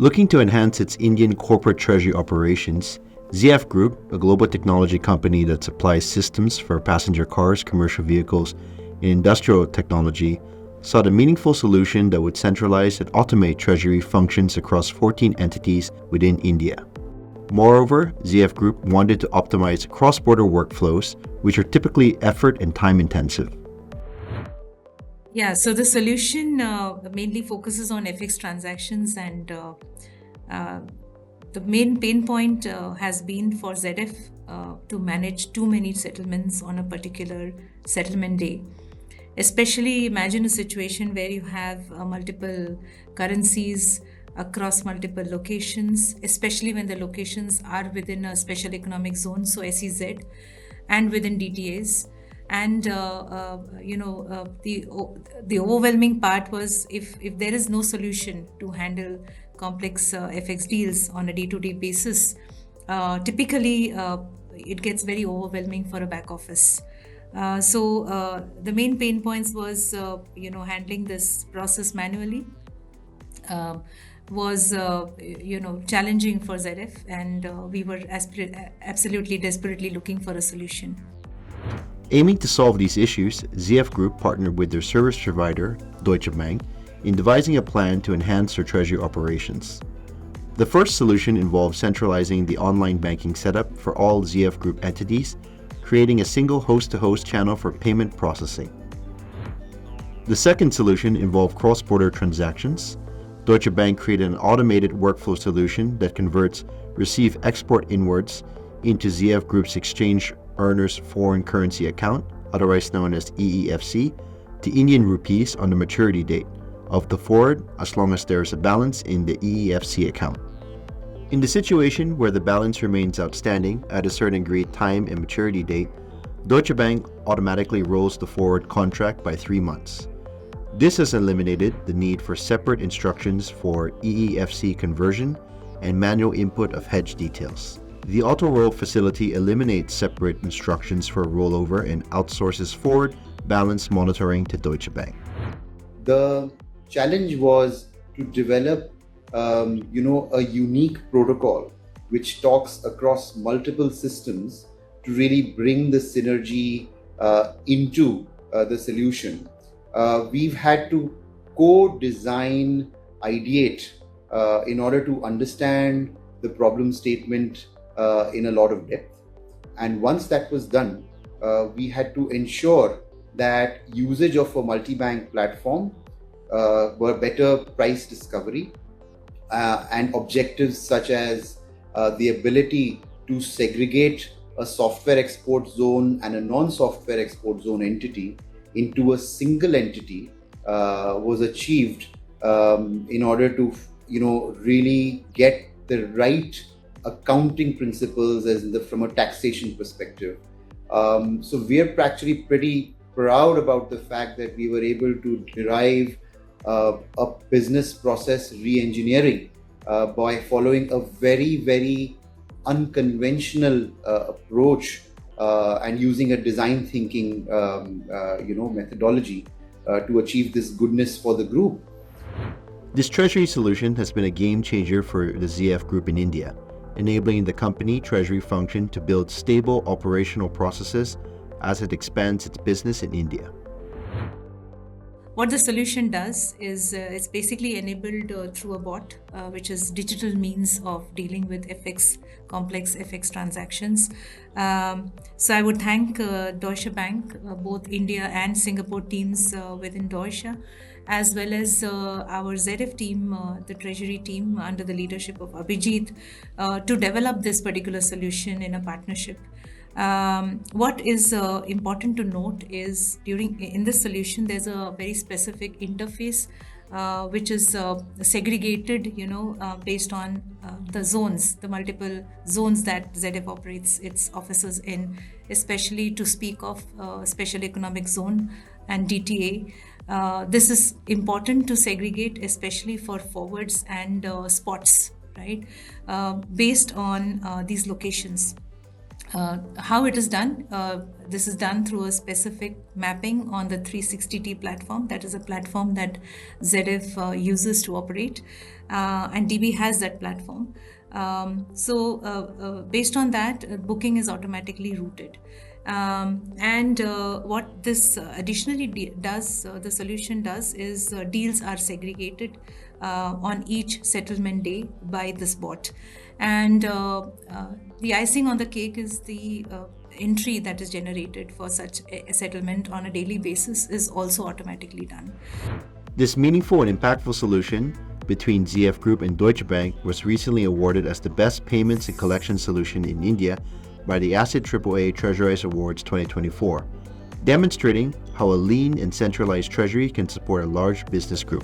Looking to enhance its Indian corporate treasury operations, ZF Group, a global technology company that supplies systems for passenger cars, commercial vehicles, and industrial technology, sought a meaningful solution that would centralize and automate treasury functions across 14 entities within India. Moreover, ZF Group wanted to optimize cross-border workflows, which are typically effort and time-intensive. Yeah, so the solution mainly focuses on FX transactions, and uh, the main pain point has been for ZF to manage too many settlements on a particular settlement day. Especially imagine a situation where you have multiple currencies across multiple locations, especially when the locations are within a special economic zone, so SEZ, and within DTAs. And the overwhelming part was if there is no solution to handle complex FX deals on a day-to-day basis, typically it gets very overwhelming for a back office. So the main pain points was handling this process manually was challenging for ZF, and we were absolutely desperately looking for a solution. Aiming to solve these issues, ZF Group partnered with their service provider, Deutsche Bank, in devising a plan to enhance their treasury operations. The first solution involved centralizing the online banking setup for all ZF Group entities, creating a single host-to-host channel for payment processing. The second solution involved cross-border transactions. Deutsche Bank created an automated workflow solution that converts receive-export inwards into ZF Group's exchange earners foreign currency account, otherwise known as EEFC, to Indian rupees on the maturity date of the forward as long as there is a balance in the EEFC account. In the situation where the balance remains outstanding at a certain agreed time and maturity date, Deutsche Bank automatically rolls the forward contract by 3 months. This has eliminated the need for separate instructions for EEFC conversion and manual input of hedge details. The auto-roll facility eliminates separate instructions for rollover and outsources forward balance monitoring to Deutsche Bank. The challenge was to develop a unique protocol which talks across multiple systems to really bring the synergy into the solution. We've had to co-design, ideate in order to understand the problem statement in a lot of depth. And once that was done, we had to ensure that usage of a multi-bank platform were better price discovery and objectives such as the ability to segregate a software export zone and a non-software export zone entity into a single entity was achieved in order to really get the right accounting principles from a taxation perspective. So we're actually pretty proud about the fact that we were able to derive a business process re-engineering by following a very, very unconventional approach and using a design thinking methodology to achieve this goodness for the group. This treasury solution has been a game changer for the ZF Group in India, enabling the company treasury function to build stable operational processes as it expands its business in India. What the solution does is it's basically enabled through a bot, which is digital means of dealing with complex FX transactions. So I would thank Deutsche Bank, both India and Singapore teams within Deutsche, as well as our ZF team, the treasury team under the leadership of Abhijit, to develop this particular solution in a partnership. What is important to note is in this solution there's a very specific interface which is segregated based on the multiple zones that ZF operates its offices in, especially to speak of special economic zone and DTA. This is important to segregate, especially for forwards and spots, right, based on these locations. How it is done? This is done through a specific mapping on the 360T platform. That is a platform that ZF uses to operate, and DB has that platform. Based on that, booking is automatically routed. And what this additionally does, the solution does, is deals are segregated on each settlement day by this bot. And the icing on the cake is the entry that is generated for such a settlement on a daily basis is also automatically done. This meaningful and impactful solution between ZF Group and Deutsche Bank was recently awarded as the best payments and collection solution in India by the ASSET AAA Treasuries Awards 2024, demonstrating how a lean and centralized treasury can support a large business group.